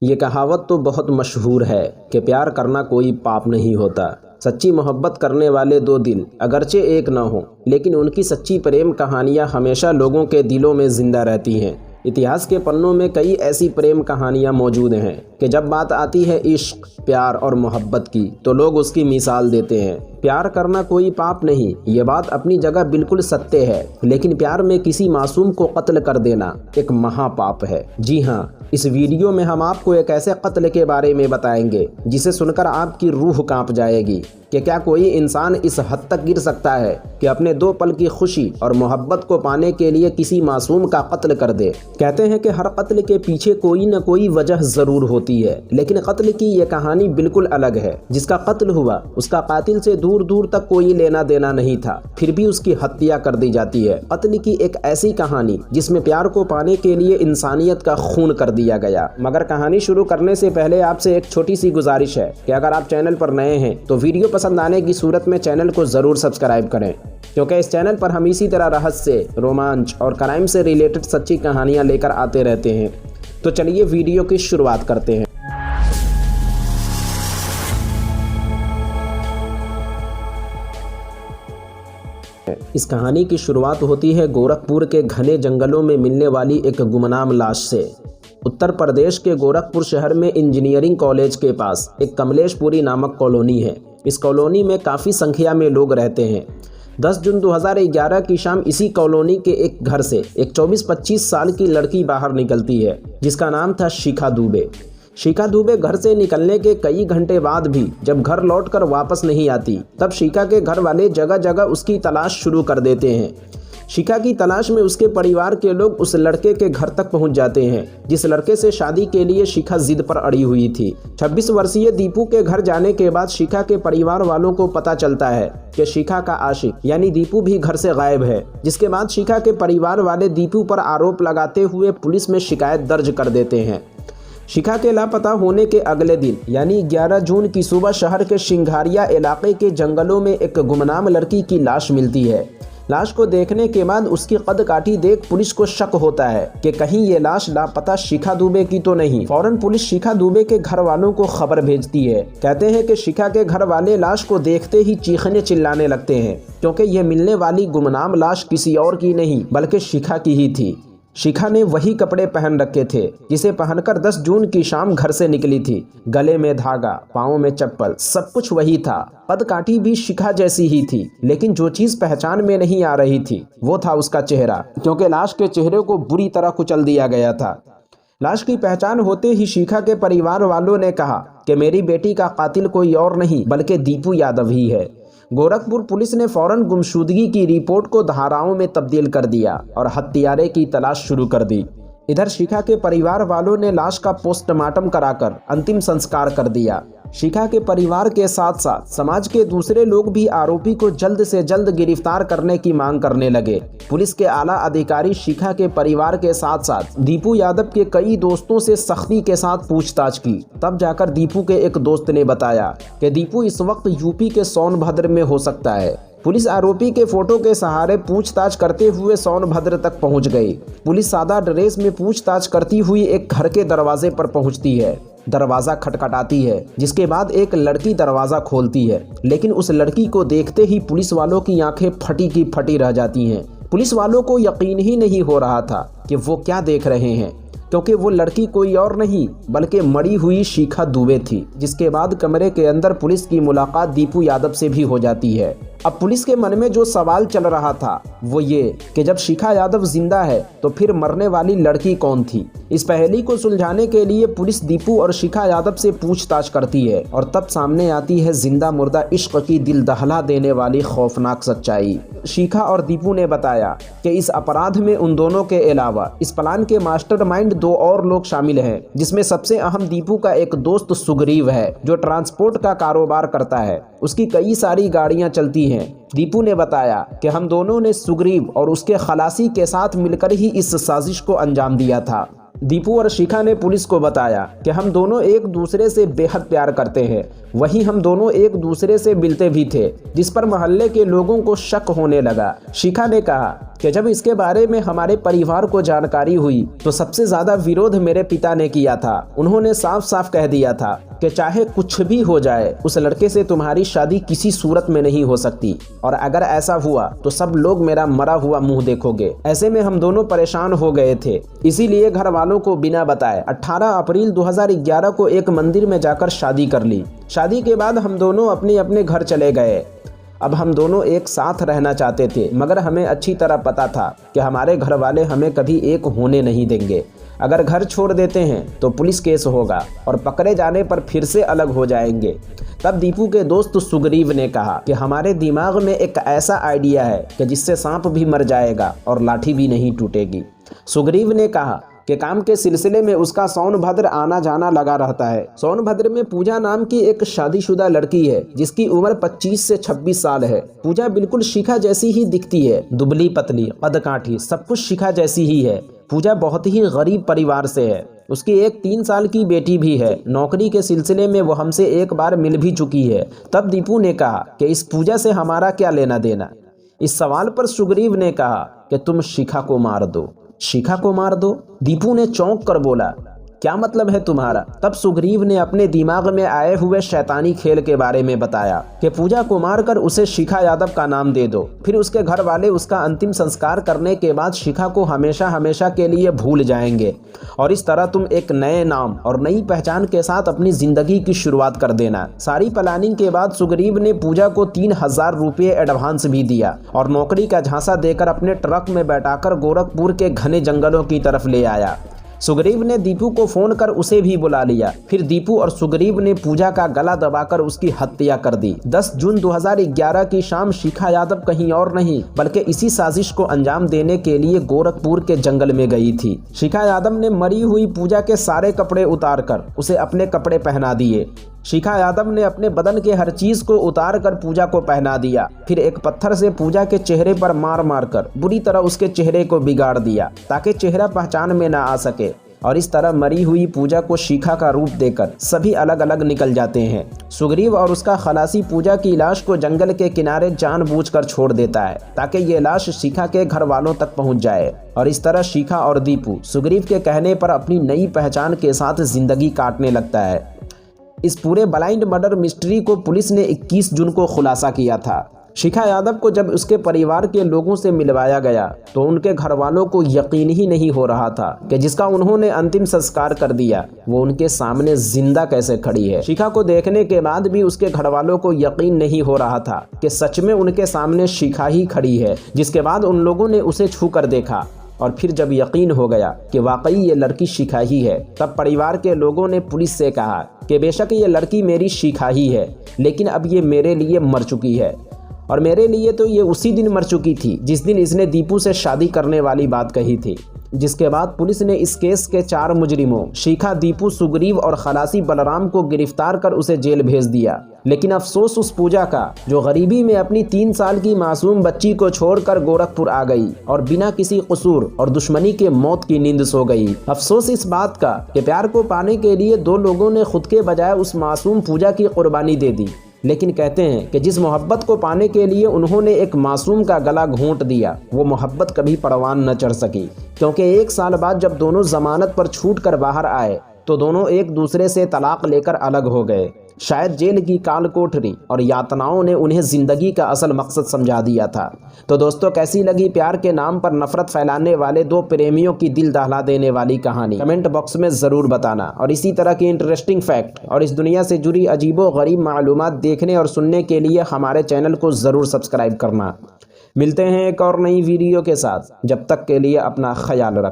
ये कहावत तो बहुत मशहूर है कि प्यार करना कोई पाप नहीं होता। सच्ची मोहब्बत करने वाले दो दिल अगरचे एक न हों, लेकिन उनकी सच्ची प्रेम कहानियाँ हमेशा लोगों के दिलों में जिंदा रहती हैं। इतिहास के पन्नों में कई ऐसी प्रेम कहानियाँ मौजूद हैं कि जब बात आती है इश्क, प्यार और मोहब्बत की तो लोग उसकी मिसाल देते हैं। प्यार करना कोई पाप नहीं, ये बात अपनी जगह बिल्कुल सत्य है, लेकिन प्यार में किसी मासूम को कत्ल कर देना एक महापाप है। जी हाँ, इस वीडियो में हम आपको एक ऐसे कत्ल के बारे में बताएंगे जिसे सुनकर आपकी रूह कांप जाएगी कि क्या कोई इंसान इस हद तक गिर सकता है कि अपने दो पल की खुशी और मोहब्बत को पाने के लिए किसी मासूम का कत्ल कर दे। कहते हैं कि हर कत्ल के पीछे कोई न कोई वजह जरूर होती है, लेकिन कत्ल की ये कहानी बिल्कुल अलग है। जिसका कत्ल हुआ उसका कातिल से दूर दूर तक कोई लेना देना नहीं था, फिर भी उसकी हत्या कर दी जाती है। कत्ल की एक ऐसी कहानी जिसमें प्यार को पाने के लिए इंसानियत का खून कर दिया गया। मगर कहानी शुरू करने से पहले आपसे एक छोटी सी गुजारिश है कि अगर आप चैनल पर नए हैं तो वीडियो पसंद आने की सूरत में चैनल को जरूर सब्सक्राइब करें, क्योंकि इस चैनल पर हम इसी तरह रहस्य, रोमांच और क्राइम से रिलेटेड सच्ची कहानियां लेकर आते रहते हैं। तो चलिए वीडियो की शुरुआत करते हैं। इस कहानी की शुरुआत होती है गोरखपुर के घने जंगलों में मिलने वाली एक गुमनाम लाश से। उत्तर प्रदेश के गोरखपुर शहर में इंजीनियरिंग कॉलेज के पास एक कमलेशपुरी नामक कॉलोनी है। इस कॉलोनी में काफ़ी संख्या में लोग रहते हैं। 10 जून 2011 की शाम इसी कॉलोनी के एक घर से एक 24-25 साल की लड़की बाहर निकलती है, जिसका नाम था शिखा दुबे। शिखा दुबे घर से निकलने के कई घंटे बाद भी जब घर लौटकर वापस नहीं आती, तब शिखा के घर वाले जगह जगह उसकी तलाश शुरू कर देते हैं। शिखा की तलाश में उसके परिवार के लोग उस लड़के के घर तक पहुंच जाते हैं जिस लड़के से शादी के लिए शिखा जिद पर अड़ी हुई थी। 26 वर्षीय दीपू के घर जाने के बाद शिखा के परिवार वालों को पता चलता है कि शिखा का आशिक यानी दीपू भी घर से गायब है, जिसके बाद शिखा के परिवार वाले दीपू पर आरोप लगाते हुए पुलिस में शिकायत दर्ज कर देते हैं। शिखा के लापता होने के अगले दिन यानी 11 जून की सुबह शहर के सिंघारिया इलाके के जंगलों में एक गुमनाम लड़की की लाश मिलती है। लाश को देखने के बाद उसकी कद काठी देख पुलिस को शक होता है कि कहीं ये लाश लापता शिखा दुबे की तो नहीं। फौरन पुलिस शिखा दुबे के घर वालों को खबर भेजती है। कहते हैं कि शिखा के घर वाले लाश को देखते ही चीखने चिल्लाने लगते हैं, क्योंकि ये मिलने वाली गुमनाम लाश किसी और की नहीं बल्कि शिखा की ही थी। शिखा ने वही कपड़े पहन रखे थे जिसे पहनकर 10 जून की शाम घर से निकली थी। गले में धागा, पाँव में चप्पल, सब कुछ वही था। कद काठी भी शिखा जैसी ही थी, लेकिन जो चीज पहचान में नहीं आ रही थी वो था उसका चेहरा, क्योंकि लाश के चेहरे को बुरी तरह कुचल दिया गया था। लाश की पहचान होते ही शिखा के परिवार वालों ने कहा कि मेरी बेटी का कातिल कोई और नहीं बल्कि दीपू यादव ही है। गोरखपुर पुलिस ने फौरन गुमशुदगी की रिपोर्ट को धाराओं में तब्दील कर दिया और हत्यारे की तलाश शुरू कर दी। इधर शिखा के परिवार वालों ने लाश का पोस्टमार्टम कराकर अंतिम संस्कार कर दिया। शिखा के परिवार के साथ साथ समाज के दूसरे लोग भी आरोपी को जल्द से जल्द गिरफ्तार करने की मांग करने लगे। पुलिस के आला अधिकारी शिखा के परिवार के साथ साथ दीपू यादव के कई दोस्तों से सख्ती के साथ पूछताछ की। तब जाकर दीपू के एक दोस्त ने बताया कि दीपू इस वक्त यूपी के सोनभद्र में हो सकता है। पुलिस आरोपी के फोटो के सहारे पूछताछ करते हुए सोनभद्र तक पहुंच गई। पुलिस सादा ड्रेस में पूछताछ करती हुई एक घर के दरवाजे पर पहुंचती है। दरवाजा खटखटाती है, जिसके बाद एक लड़की दरवाजा खोलती है, लेकिन उस लड़की को देखते ही पुलिस वालों की आंखें फटी की फटी रह जाती हैं। पुलिस वालों को यकीन ही नहीं हो रहा था कि वो क्या देख रहे हैं, क्योंकि वो लड़की कोई और नहीं बल्कि मरी हुई शिखा दुबे थी। जिसके बाद कमरे के अंदर पुलिस की मुलाकात दीपू यादव से भी हो जाती है। अब पुलिस के मन में जो सवाल चल रहा था वो ये कि जब शिखा यादव जिंदा है तो फिर मरने वाली लड़की कौन थी। इस पहेली को सुलझाने के लिए पुलिस दीपू और शिखा यादव से पूछताछ करती है और तब सामने आती है जिंदा मुर्दा इश्क की दिल दहला देने वाली खौफनाक सच्चाई। शिखा और दीपू ने बताया कि इस अपराध में उन दोनों के अलावा इस प्लान के मास्टरमाइंड 2 और लोग शामिल हैं, जिसमें सबसे अहम दीपू का एक दोस्त सुग्रीव है जो ट्रांसपोर्ट का कारोबार करता है। उसकी कई सारी गाड़ियां चलती हैं। दीपू ने बताया कि हम दोनों ने सुग्रीव और उसके खलासी के साथ मिलकर ही इस साजिश को अंजाम दिया था। दीपू और शिखा ने पुलिस को बताया कि हम दोनों एक दूसरे से बेहद प्यार करते हैं, वहीं हम दोनों एक दूसरे से मिलते भी थे, जिस पर मोहल्ले के लोगों को शक होने लगा। शिखा ने कहा कि जब इसके बारे में हमारे परिवार को जानकारी हुई तो सबसे ज्यादा विरोध मेरे पिता ने किया था। उन्होंने साफ साफ कह दिया था कि चाहे कुछ भी हो जाए उस लड़के से तुम्हारी शादी किसी सूरत में नहीं हो सकती, और अगर ऐसा हुआ तो सब लोग मेरा मरा हुआ मुंह देखोगे। ऐसे में हम दोनों परेशान हो गए थे, इसीलिए घर वालों को बिना बताए 18 अप्रैल 2011 को एक मंदिर में जाकर शादी कर ली। शादी के बाद हम दोनों अपने अपने घर चले गए। अब हम दोनों एक साथ रहना चाहते थे, मगर हमें अच्छी तरह पता था कि हमारे घर वाले हमें कभी एक होने नहीं देंगे। अगर घर छोड़ देते हैं तो पुलिस केस होगा और पकड़े जाने पर फिर से अलग हो जाएंगे। तब दीपू के दोस्त सुग्रीव ने कहा कि हमारे दिमाग में एक ऐसा आइडिया है कि जिससे सांप भी मर जाएगा और लाठी भी नहीं टूटेगी। सुग्रीव ने कहा कि काम के सिलसिले में उसका सोनभद्र आना जाना लगा रहता है। सोनभद्र में पूजा नाम की एक शादीशुदा लड़की है जिसकी उम्र 25 से 26 साल है। पूजा बिल्कुल शिखा जैसी ही दिखती है, दुबली पतली, कद काठी, सब कुछ शिखा जैसी ही है। पूजा बहुत ही गरीब परिवार से है। उसकी एक 3 साल की बेटी भी है। नौकरी के सिलसिले में वो हमसे एक बार मिल भी चुकी है। तब दीपू ने कहा कि इस पूजा से हमारा क्या लेना देना। इस सवाल पर सुग्रीव ने कहा कि तुम शिखा को मार दो। शिखा को मार दो? दीपू ने चौंक कर बोला, क्या मतलब है तुम्हारा? तब सुग्रीव ने अपने दिमाग में आए हुए शैतानी खेल के बारे में बताया कि पूजा को मारकर उसे शिखा यादव का नाम दे दो, फिर उसके घर वाले उसका अंतिम संस्कार करने के बाद शिखा को हमेशा हमेशा के लिए भूल जाएंगे और इस तरह तुम एक नए नाम और नई पहचान के साथ अपनी जिंदगी की शुरुआत कर देना। सारी प्लानिंग के बाद सुग्रीव ने पूजा को 3000 रुपये एडवांस भी दिया और नौकरी का झांसा देकर अपने ट्रक में बैठाकर गोरखपुर के घने जंगलों की तरफ ले आया। सुग्रीव ने दीपू को फोन कर उसे भी बुला लिया। फिर दीपू और सुग्रीव ने पूजा का गला दबाकर उसकी हत्या कर दी। 10 जून 2011 की शाम शिखा यादव कहीं और नहीं बल्कि इसी साजिश को अंजाम देने के लिए गोरखपुर के जंगल में गई थी। शिखा यादव ने मरी हुई पूजा के सारे कपड़े उतारकर उसे अपने कपड़े पहना दिए। शिखा यादव ने अपने बदन के हर चीज को उतार कर पूजा को पहना दिया। फिर एक पत्थर से पूजा के चेहरे पर मार मार कर बुरी तरह उसके चेहरे को बिगाड़ दिया ताकि चेहरा पहचान में ना आ सके, और इस तरह मरी हुई पूजा को शिखा का रूप देकर सभी अलग अलग निकल जाते हैं। सुग्रीव और उसका खलासी पूजा की लाश को जंगल के किनारे जानबूझकर छोड़ देता है ताकि ये लाश शिखा के घर वालों तक पहुंच जाए, और इस तरह शिखा और दीपू सुग्रीव के कहने पर अपनी नई पहचान के साथ जिंदगी काटने लगता है। इस पूरे ब्लाइंड मर्डर मिस्ट्री को पुलिस ने 21 जून को खुलासा किया था। शिखा यादव को जब उसके परिवार के लोगों से मिलवाया गया तो उनके घर वालों को यकीन ही नहीं हो रहा था कि जिसका उन्होंने अंतिम संस्कार कर दिया वो उनके सामने जिंदा कैसे खड़ी है। शिखा को देखने के बाद भी उसके घर वालों को यकीन नहीं हो रहा था कि सच में उनके सामने शिखा ही खड़ी है। जिसके बाद उन लोगों ने उसे छू कर देखा और फिर जब यकीन हो गया कि वाकई ये लड़की शिखा ही है, तब परिवार के लोगों ने पुलिस से कहा कि बेशक ये लड़की मेरी शिखा ही है, लेकिन अब ये मेरे लिए मर चुकी है। और मेरे लिए तो ये उसी दिन मर चुकी थी जिस दिन इसने दीपू से शादी करने वाली बात कही थी। जिसके बाद पुलिस ने इस केस के 4 मुजरिमों शिखा, दीपू, सुग्रीव और खलासी बलराम को गिरफ्तार कर उसे जेल भेज दिया। लेकिन अफसोस उस पूजा का जो गरीबी में अपनी 3 साल की मासूम बच्ची को छोड़कर गोरखपुर आ गई और बिना किसी कसूर और दुश्मनी के मौत की नींद सो गई। अफसोस इस बात का कि प्यार को पाने के लिए 2 लोगों ने खुद के बजाय उस मासूम पूजा की कुर्बानी दे दी। लेकिन कहते हैं कि जिस मोहब्बत को पाने के लिए उन्होंने एक मासूम का गला घोंट दिया वो मोहब्बत कभी परवान न चढ़ सकी, क्योंकि 1 साल बाद जब दोनों जमानत पर छूट कर बाहर आए तो दोनों एक दूसरे से तलाक लेकर अलग हो गए। शायद जेल की काल कोठरी और यातनाओं ने उन्हें जिंदगी का असल मकसद समझा दिया था। तो दोस्तों, कैसी लगी प्यार के नाम पर नफरत फैलाने वाले 2 प्रेमियों की दिल दहला देने वाली कहानी? कमेंट बॉक्स में ज़रूर बताना। और इसी तरह की इंटरेस्टिंग फैक्ट और इस दुनिया से जुड़ी अजीबो गरीब मालूमात देखने और सुनने के लिए हमारे चैनल को ज़रूर सब्सक्राइब करना। मिलते हैं एक और नई वीडियो के साथ, जब तक के लिए अपना ख्याल रखना।